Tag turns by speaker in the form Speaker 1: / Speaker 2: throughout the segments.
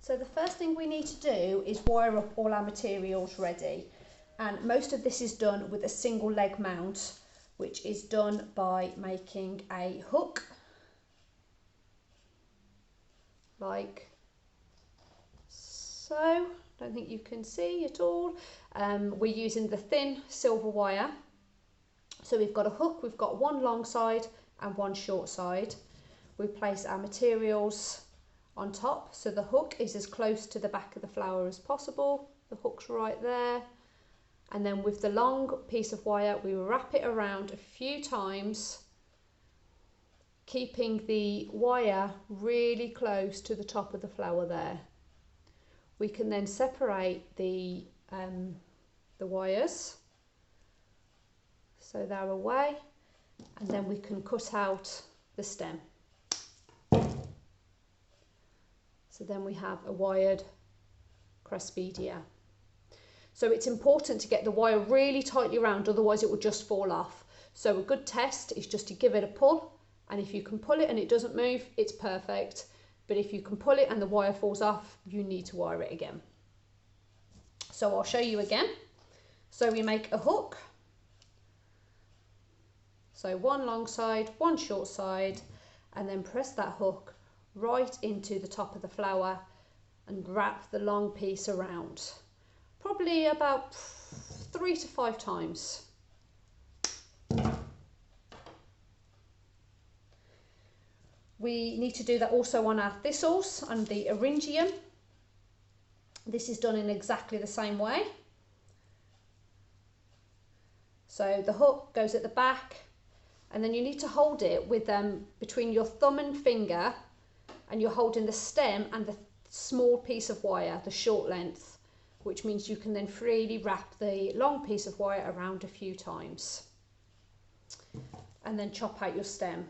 Speaker 1: So the first thing we need to do is wire up all our materials ready, and most of this is done with a single leg mount, which is done by making a hook like so. Don't think you can see at all. We're using the thin silver wire. So we've got a hook, we've got one long side and one short side. We place our materials on top, so the hook is as close to the back of the flower as possible. The hook's right there, and then with the long piece of wire we wrap it around a few times, keeping the wire really close to the top of the flower there. We can then separate the wires so they're away, and then we can cut out the stem. So then we have a wired cresspedia. So it's important to get the wire really tightly round, otherwise it will just fall off. So a good test is just to give it a pull, and if you can pull it and it doesn't move, it's perfect. But if you can pull it and the wire falls off, you need to wire it again. So I'll show you again. So we make a hook. So one long side, one short side, and then press that hook right into the top of the flower and wrap the long piece around, probably about 3 to 5 times. We need to do that also on our thistles and the eryngium. This is done in exactly the same way. So the hook goes at the back, and then you need to hold it with between your thumb and finger, and you're holding the stem and the small piece of wire, the short length, which means you can then freely wrap the long piece of wire around a few times, and then chop out your stem.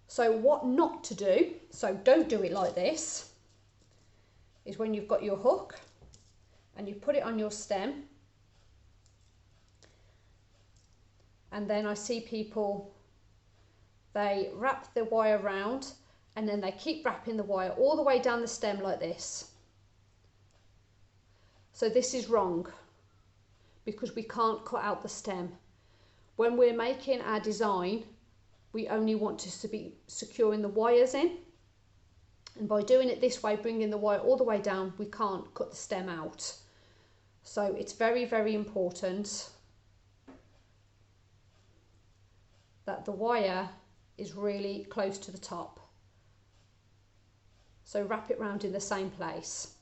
Speaker 1: So what not to do, so don't do it like this, is when you've got your hook and you put it on your stem, and then I see people, they wrap the wire round and then they keep wrapping the wire all the way down the stem like this. So this is wrong, because we can't cut out the stem. When we're making our design, we only want to be securing the wires in, and by doing it this way, bringing the wire all the way down, we can't cut the stem out. So it's very, very important that the wire is really close to the top. So wrap it round in the same place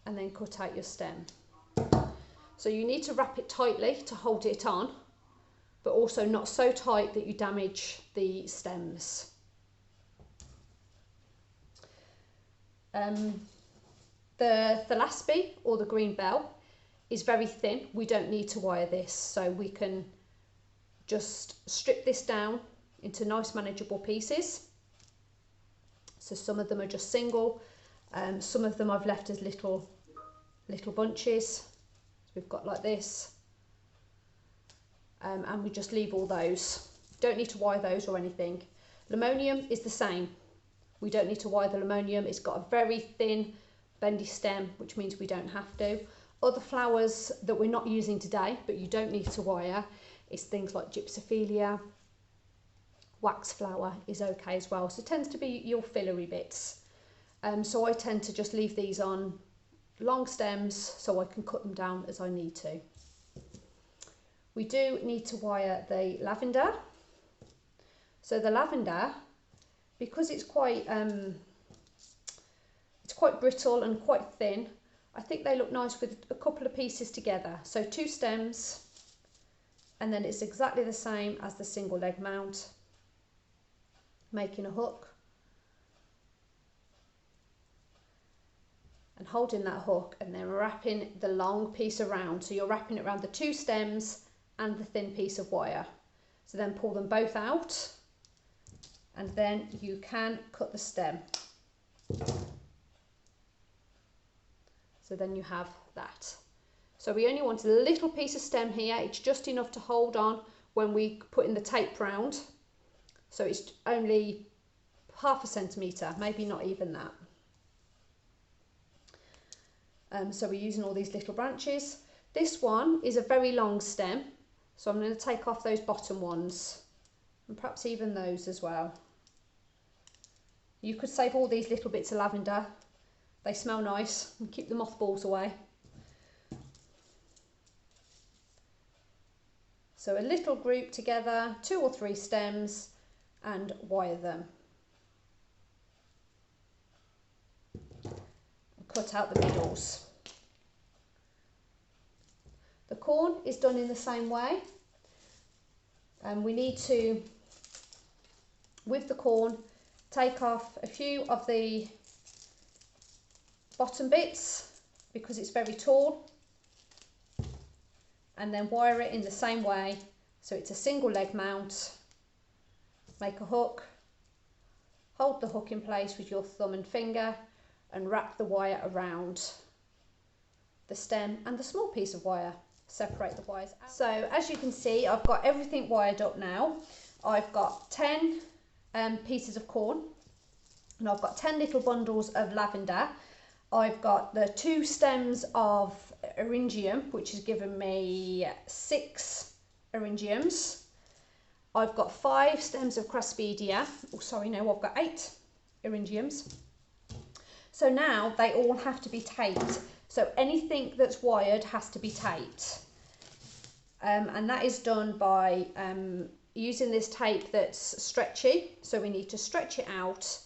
Speaker 1: and then cut out your stem. So you need to wrap it tightly to hold it on, but also not so tight that you damage the stems. The Thalaspi, or the green bell, is very thin. We don't need to wire this, so we can just strip this down into nice manageable pieces. So some of them are just single, some of them I've left as little bunches. So we've got like this, and we just leave all those. Don't need to wire those or anything. Limonium is the same. We don't need to wire the limonium. It's got a very thin bendy stem, which means we don't have to. Other flowers that we're not using today, but you don't need to wire, is things like gypsophilia. Wax flower is okay as well, so it tends to be your fillery bits. So I tend to just leave these on long stems so I can cut them down as I need to. We do need to wire the lavender. So the lavender, because it's quite brittle and quite thin, I think they look nice with a couple of pieces together. So 2 stems, and then it's exactly the same as the single leg mount, making a hook and holding that hook, and then wrapping the long piece around. So you're wrapping it around the 2 stems and the thin piece of wire. So then pull them both out, and then you can cut the stem. So then you have that. So we only want a little piece of stem here. It's just enough to hold on when we put in the tape round. So it's only half a centimetre, maybe not even that. So we're using all these little branches. This one is a very long stem, so I'm going to take off those bottom ones and perhaps even those as well. You could save all these little bits of lavender. They smell nice and keep the mothballs away. So a little group together, 2 or 3 stems, and wire them. Cut out the middles. The corn is done in the same way, and we need to, with the corn, take off a few of the bottom bits because it's very tall, and then wire it in the same way, so it's a single leg mount. Make a hook, hold the hook in place with your thumb and finger, and wrap the wire around the stem and the small piece of wire. Separate the wires out. So as you can see, I've got everything wired up now. I've got 10 pieces of corn, and I've got 10 little bundles of lavender. I've got the 2 stems of eryngium, which has given me 6 eryngiums. I've got 5 stems of craspedia. Oh, sorry, no, I've got 8 eryngiums. So now they all have to be taped. So anything that's wired has to be taped. And that is done by using this tape that's stretchy. So we need to stretch it out,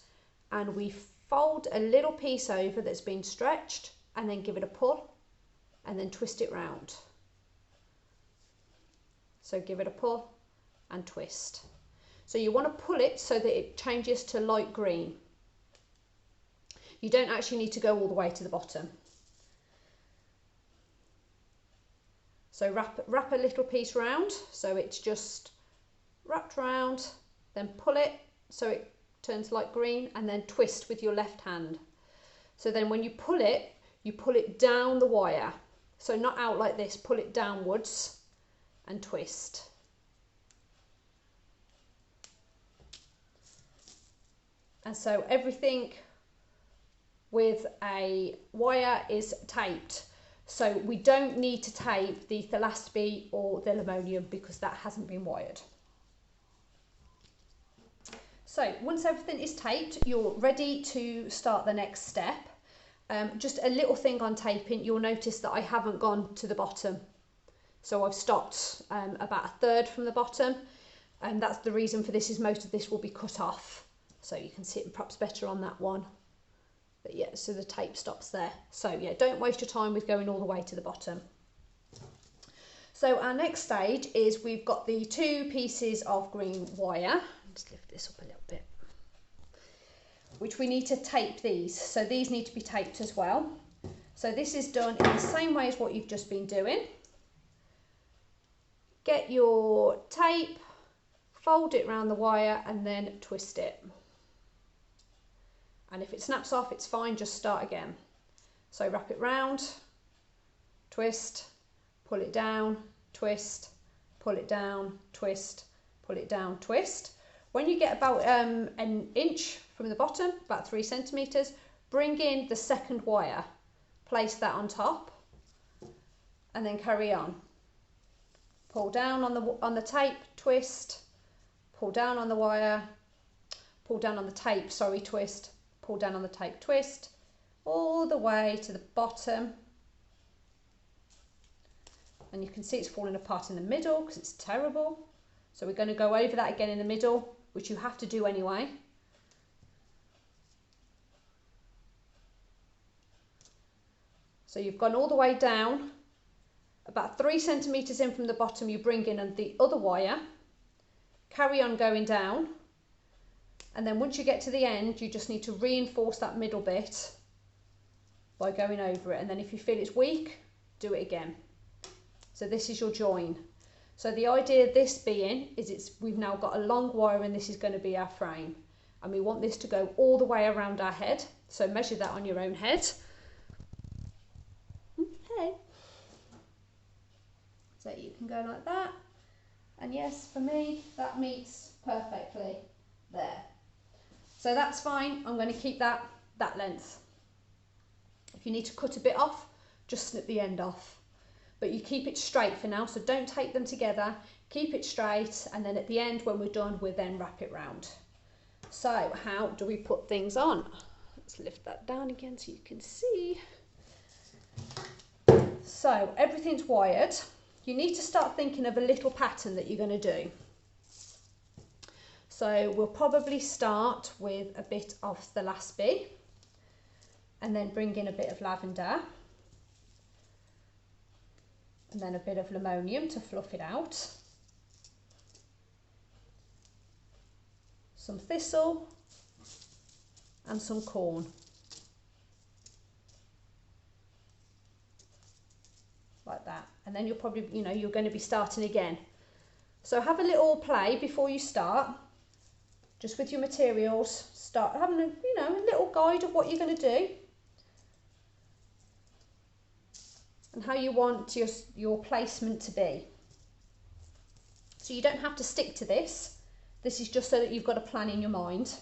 Speaker 1: and we fold a little piece over that's been stretched, and then give it a pull, and then twist it round. So give it a pull and twist. So you want to pull it so that it changes to light green. You don't actually need to go all the way to the bottom. So wrap a little piece round, so it's just wrapped round, then pull it so it turns light green, and then twist with your left hand. So then when you pull it down the wire. So not out like this, pull it downwards and twist. And so everything with a wire is taped. So we don't need to tape the thalassoby or the limonium because that hasn't been wired. So once everything is taped, you're ready to start the next step. Just a little thing on taping, you'll notice that I haven't gone to the bottom. So I've stopped about 1/3 from the bottom, and that's the reason for this, is most of this will be cut off. So you can see it perhaps better on that one. But yeah, so the tape stops there. So yeah, don't waste your time with going all the way to the bottom. So our next stage is we've got the 2 pieces of green wire. Just lift this up a little bit. Which we need to tape these. So these need to be taped as well. So this is done in the same way as what you've just been doing. Get your tape, fold it around the wire, and then twist it. And if it snaps off, it's fine, just start again. So wrap it round, twist, pull it down, twist, pull it down, twist, pull it down, twist. When you get about an inch from the bottom, about 3 centimetres, bring in the second wire, place that on top, and then carry on. Pull down on the tape, twist, pull down on the wire, pull down on the tape, sorry, twist, pull down on the tape, twist, all the way to the bottom. And you can see it's falling apart in the middle because it's terrible. So we're going to go over that again in the middle, which you have to do anyway. So you've gone all the way down, about 3 centimetres in from the bottom, you bring in the other wire, carry on going down. And then once you get to the end, you just need to reinforce that middle bit by going over it. And then if you feel it's weak, do it again. So this is your join. So the idea of this being is we've now got a long wire, and this is going to be our frame. And we want this to go all the way around our head. So measure that on your own head. Okay. So you can go like that. And yes, for me, that meets perfectly there. So that's fine, I'm going to keep that length. If you need to cut a bit off, just snip the end off. But you keep it straight for now, so don't tape them together, keep it straight, and then at the end when we're done, we'll then wrap it round. So how do we put things on? Let's lift that down again so you can see. So everything's wired. You need to start thinking of a little pattern that you're going to do. So we'll probably start with a bit of Thalaspi and then bring in a bit of lavender and then a bit of lemonium to fluff it out. Some thistle and some corn. Like that. And then you'll probably, you're going to be starting again. So have a little play before you start, just with your materials. Start having a little guide of what you're going to do and how you want your placement to be. So you don't have to stick to this. This is just so that you've got a plan in your mind.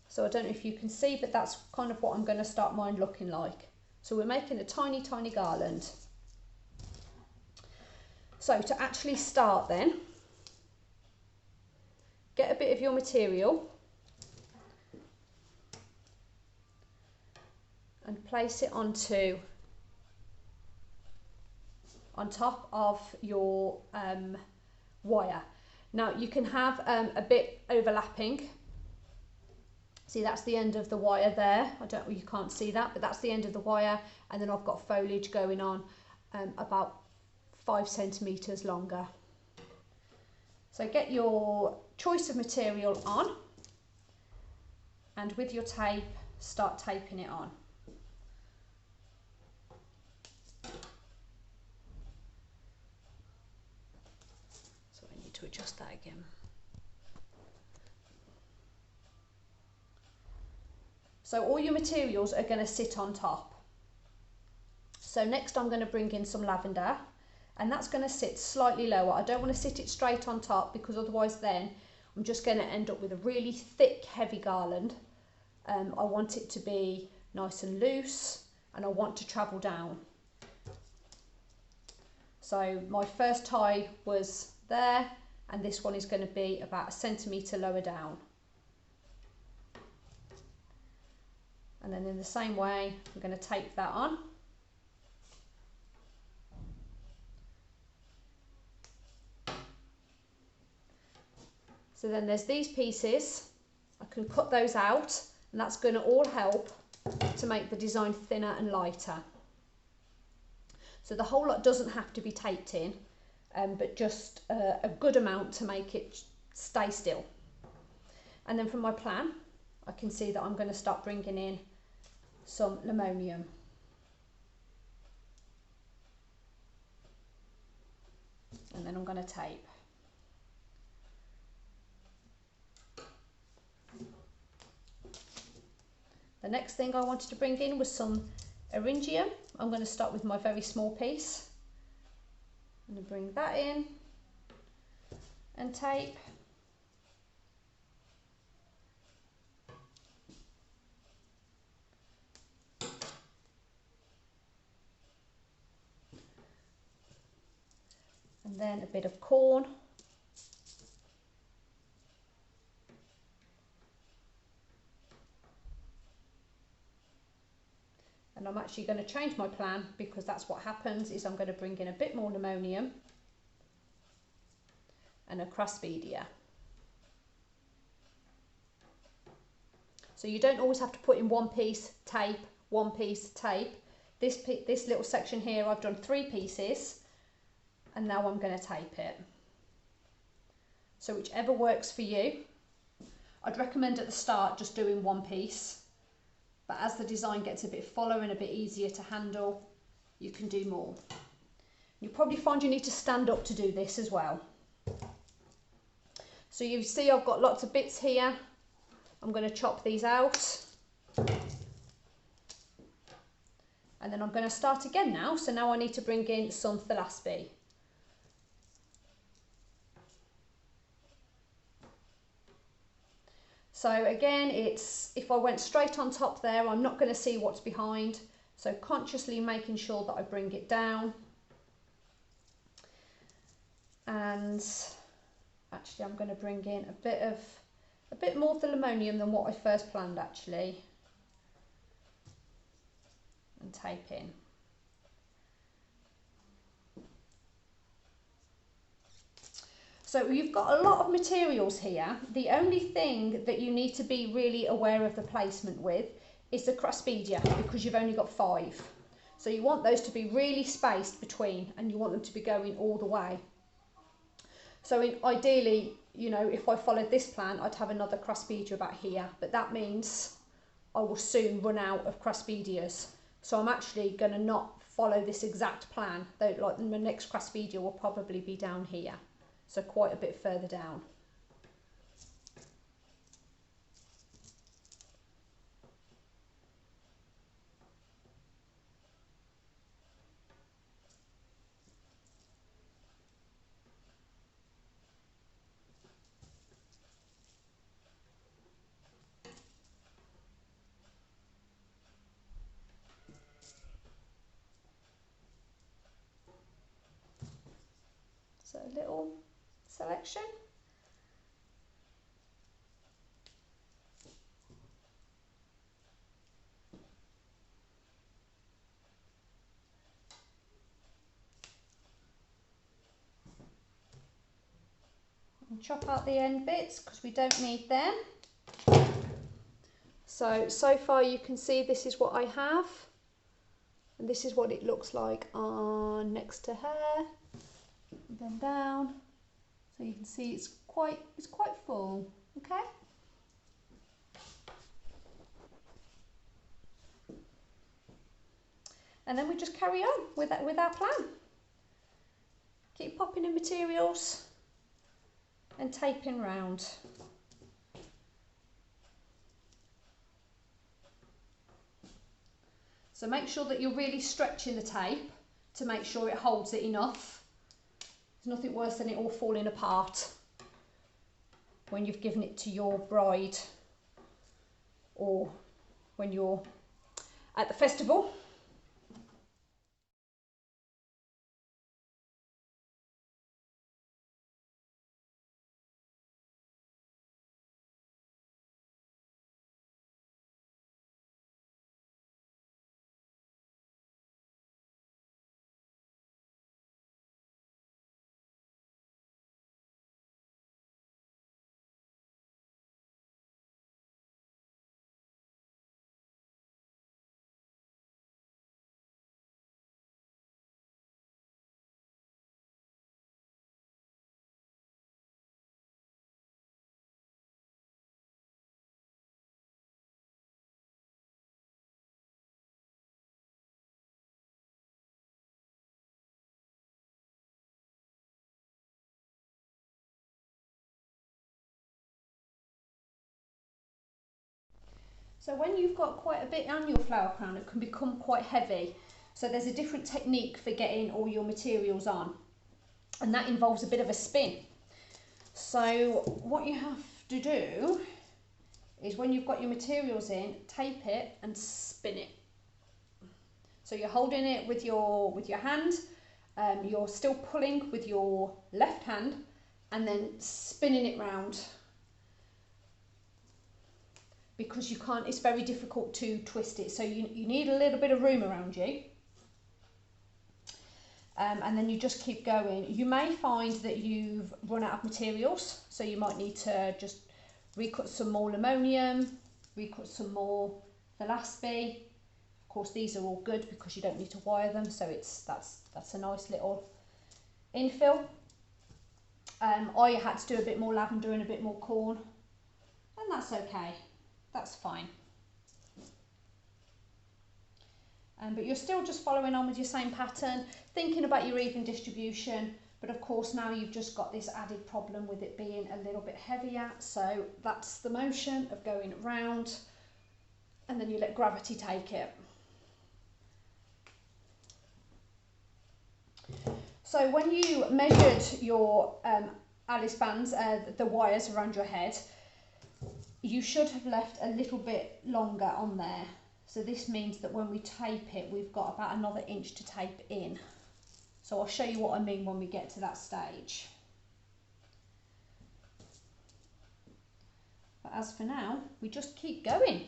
Speaker 1: So I don't know if you can see, but that's kind of what I'm going to start mine looking like. So we're making a tiny, tiny garland. So to actually start then, get a bit of your material and place it on top of your wire. Now you can have a bit overlapping. See, that's the end of the wire there. You can't see that, but that's the end of the wire, and then I've got foliage going on about 5 centimeters longer. So get your choice of material on, and with your tape, start taping it on. So I need to adjust that again. So all your materials are going to sit on top. So next I'm going to bring in some lavender, and that's going to sit slightly lower. I don't want to sit it straight on top because otherwise then I'm just going to end up with a really thick, heavy garland. I want it to be nice and loose, and I want to travel down. So my first tie was there, and this one is going to be about 1 centimetre lower down. And then in the same way, I'm going to tape that on. So then there's these pieces, I can cut those out, and that's going to all help to make the design thinner and lighter. So the whole lot doesn't have to be taped in, but just a good amount to make it stay still. And then from my plan, I can see that I'm going to start bringing in some lemonium. And then I'm going to tape. The next thing I wanted to bring in was some eryngium. I'm going to start with my very small piece. I'm going to bring that in and tape. And then a bit of corn. And I'm actually going to change my plan, because that's what happens, is I'm going to bring in a bit more lemonium and a craspedia. So you don't always have to put in one piece, tape, one piece, tape. This little section here, I've done 3 pieces, and now I'm going to tape it. So whichever works for you. I'd recommend at the start just doing one piece. But as the design gets a bit fuller and a bit easier to handle, you can do more. You'll probably find you need to stand up to do this as well. So you see I've got lots of bits here. I'm going to chop these out. And then I'm going to start again now. So now I need to bring in some Thalaspi. So again, it's, if I went straight on top there, I'm not going to see what's behind. So consciously making sure that I bring it down. And actually I'm going to bring in a bit more of the linoleum than what I first planned actually. And tape in. So you've got a lot of materials here. The only thing that you need to be really aware of the placement with is the crossbedia, because you've only got 5. So you want those to be really spaced between, and you want them to be going all the way. So ideally, you know, if I followed this plan, I'd have another crossbedia about here, but that means I will soon run out of crossbedias. So I'm actually going to not follow this exact plan, though, like my next crossbedia will probably be down here. So quite a bit further down. So a little selection. And chop out the end bits because we don't need them. So far you can see this is what I have, and this is what it looks like on next to hair, and then down. So you can see it's quite full. Okay. And then we just carry on with our plan. Keep popping in materials and taping round. So make sure that you're really stretching the tape to make sure it holds it enough. There's nothing worse than it all falling apart when you've given it to your bride or when you're at the festival. So when you've got quite a bit on your flower crown, it can become quite heavy. So there's a different technique for getting all your materials on, and that involves a bit of a spin. So what you have to do is when you've got your materials in, tape it and spin it. So you're holding it with your hand, you're still pulling with your left hand and then spinning it round. Because you can't, it's very difficult to twist it. So you need a little bit of room around you. And then you just keep going. You may find that you've run out of materials. So you might need to just recut some more linoleum, recut some more Velaspi. Of course, these are all good because you don't need to wire them. So that's a nice little infill. I had to do a bit more lavender and a bit more corn. And that's okay. That's fine. But you're still just following on with your same pattern, thinking about your even distribution, but of course now you've just got this added problem with it being a little bit heavier. So that's the motion of going round, and then you let gravity take it. So when you measured your Alice bands, the wires around your head, you should have left a little bit longer on there. So this means that when we tape it, we've got about another inch to tape in. So I'll show you what I mean when we get to that stage. But as for now, we just keep going.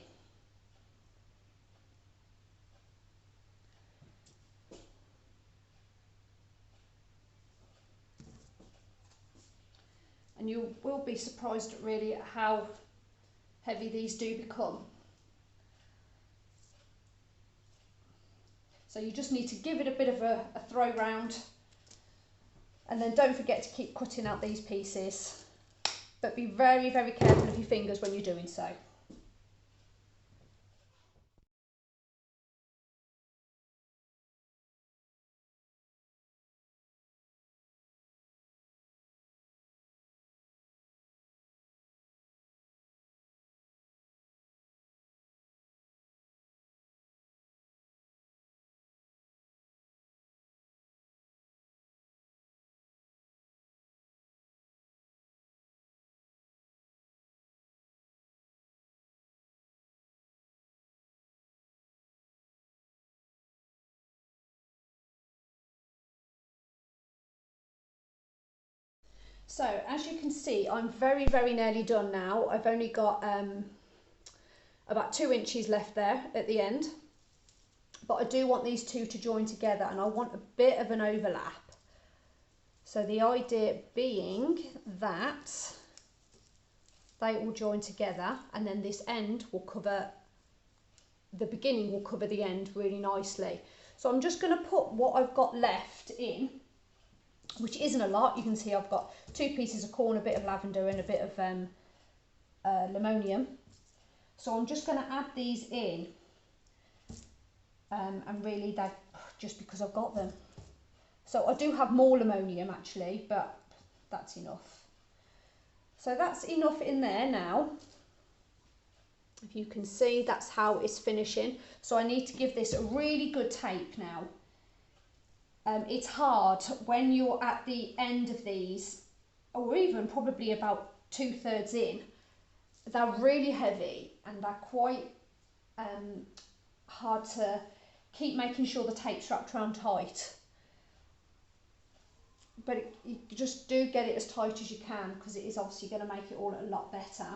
Speaker 1: And you will be surprised really at how heavy these do become. So you just need to give it a bit of a throw round, and then don't forget to keep cutting out these pieces, but be very, very careful of your fingers when you're doing so. So as you can see, I'm very, very nearly done now. I've only got about 2 inches left there at the end, but I do want these two to join together, and I want a bit of an overlap. So the idea being that they all join together, and then this end will cover, the beginning will cover the end really nicely. So I'm just going to put what I've got left in, which isn't a lot. You can see I've got 2 pieces of corn, a bit of lavender and a bit of limonium. So I'm just going to add these in, and really that just because I've got them. So I do have more limonium actually, but that's enough. So that's enough in there now. If you can see, that's how it's finishing. So I need to give this a really good tape now. It's hard when you're at the end of these, or even probably about 2/3 in. They're really heavy and they're quite hard to keep making sure the tape's wrapped around tight. But you just do get it as tight as you can, because it is obviously going to make it all a lot better.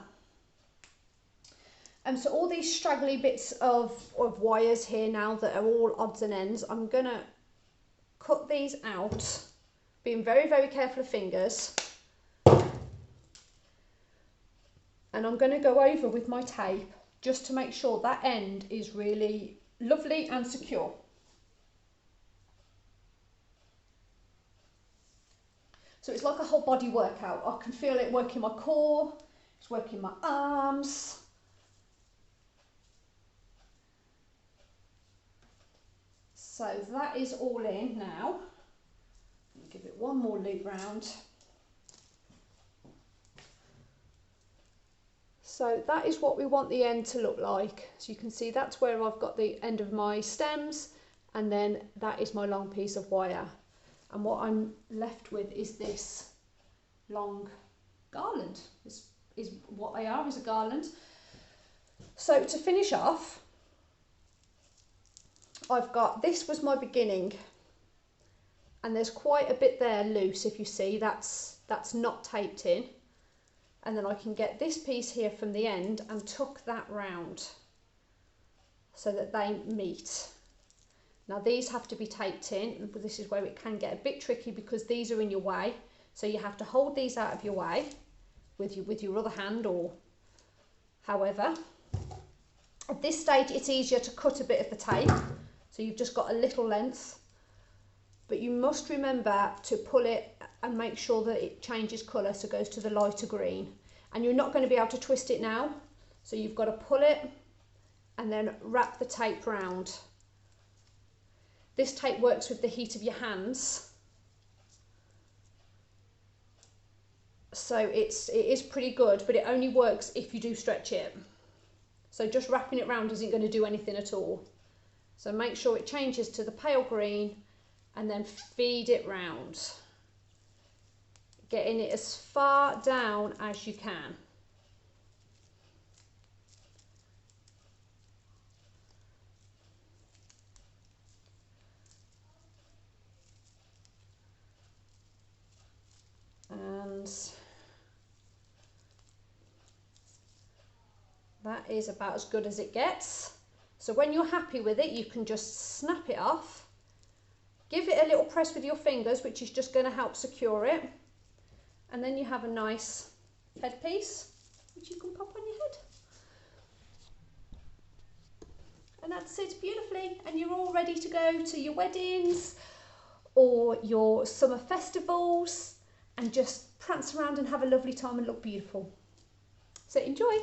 Speaker 1: So all these straggly bits of wires here now that are all odds and ends, I'm going to cut these out, being very, very careful of fingers. And I'm going to go over with my tape just to make sure that end is really lovely and secure. So it's like a whole body workout. I can feel it working my core, it's working my arms. So that is all in now. Give it one more loop round. So that is what we want the end to look like. So you can see that's where I've got the end of my stems, and then that is my long piece of wire. And what I'm left with is this long garland. This is what they are, is a garland. So to finish off, I've got, this was my beginning, and there's quite a bit there loose. If you see, that's not taped in. And then I can get this piece here from the end and tuck that round so that they meet. Now these have to be taped in, but this is where it can get a bit tricky because these are in your way. So you have to hold these out of your way with your other hand, or however. At this stage it's easier to cut a bit of the tape, so you've just got a little length. But you must remember to pull it and make sure that it changes colour, so it goes to the lighter green. And you're not going to be able to twist it now, so you've got to pull it and then wrap the tape round. This tape works with the heat of your hands, so it is pretty good, but it only works if you do stretch it. So just wrapping it round isn't going to do anything at all. So make sure it changes to the pale green and then feed it round, getting it as far down as you can. that is about as good as it gets. So when you're happy with it, you can just snap it off. Give it a little press with your fingers, which is just going to help secure it. And then you have a nice headpiece, which you can pop on your head. And that sits beautifully, and you're all ready to go to your weddings or your summer festivals and just prance around and have a lovely time and look beautiful. So enjoy.